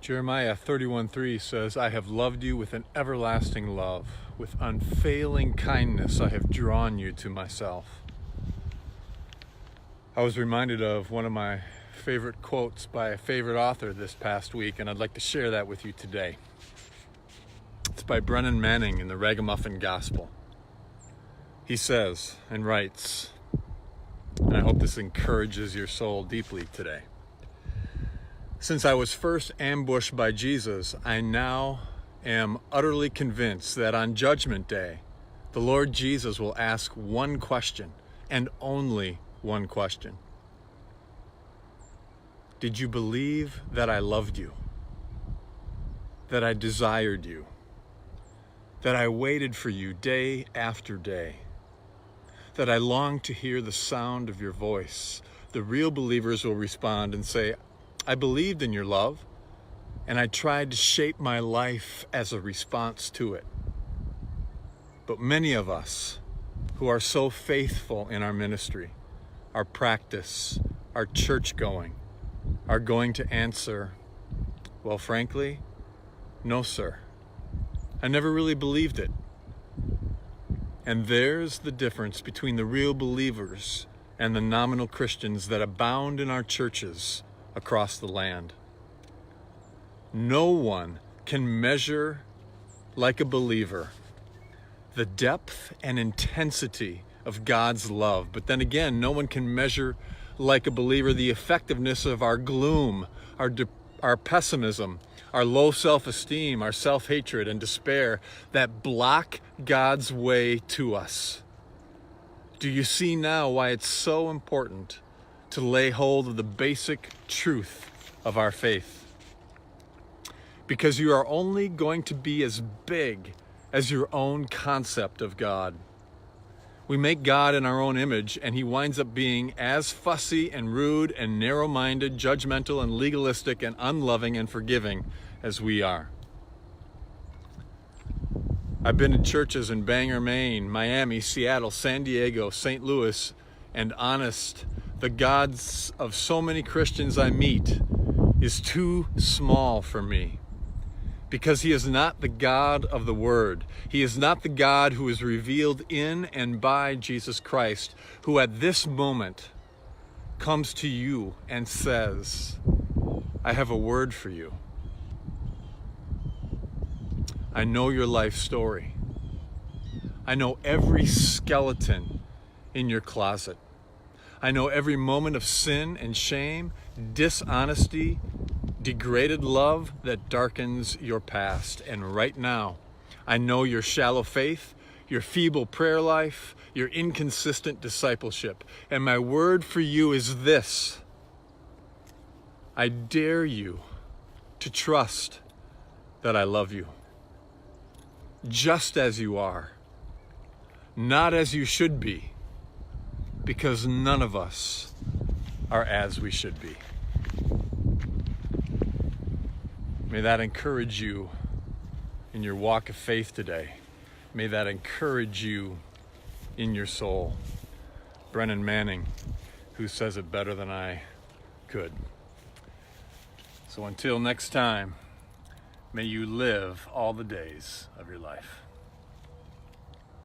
Jeremiah 31:3 says, I have loved you with an everlasting love. With unfailing kindness I have drawn you to myself. I was reminded of one of my favorite quotes by a favorite author this past week, and I'd like to share that with you today. It's by Brennan Manning in the Ragamuffin Gospel. He says and writes, and I hope this encourages your soul deeply today. Since I was first ambushed by Jesus, I now am utterly convinced that on Judgment Day, the Lord Jesus will ask one question, and only one question. Did you believe that I loved you? That I desired you? That I waited for you day after day? That I longed to hear the sound of your voice? The real believers will respond and say, I believed in your love, and I tried to shape my life as a response to it. But many of us who are so faithful in our ministry, our practice, our church going, are going to answer, well, frankly, no, sir. I never really believed it. And there's the difference between the real believers and the nominal Christians that abound in our churches across the land. No one can measure like a believer the depth and intensity of God's love. But then again, no one can measure like a believer the effectiveness of our gloom, our pessimism, our low self-esteem, our self-hatred and despair that block God's way to us. Do you see now why it's so important to lay hold of the basic truth of our faith? Because you are only going to be as big as your own concept of God. We make God in our own image, and he winds up being as fussy and rude and narrow-minded, judgmental and legalistic and unloving and forgiving as we are. I've been in churches in Bangor, Maine, Miami, Seattle, San Diego, St. Louis, and honest, the gods of so many Christians I meet is too small for me. Because he is not the God of the Word. He is not the God who is revealed in and by Jesus Christ, who at this moment comes to you and says, I have a word for you. I know your life story. I know every skeleton in your closet. I know every moment of sin and shame, dishonesty, degraded love that darkens your past. And right now, I know your shallow faith, your feeble prayer life, your inconsistent discipleship. And my word for you is this: I dare you to trust that I love you, just as you are, not as you should be, because none of us are as we should be. May that encourage you in your walk of faith today. May that encourage you in your soul. Brennan Manning, who says it better than I could. So until next time, may you live all the days of your life.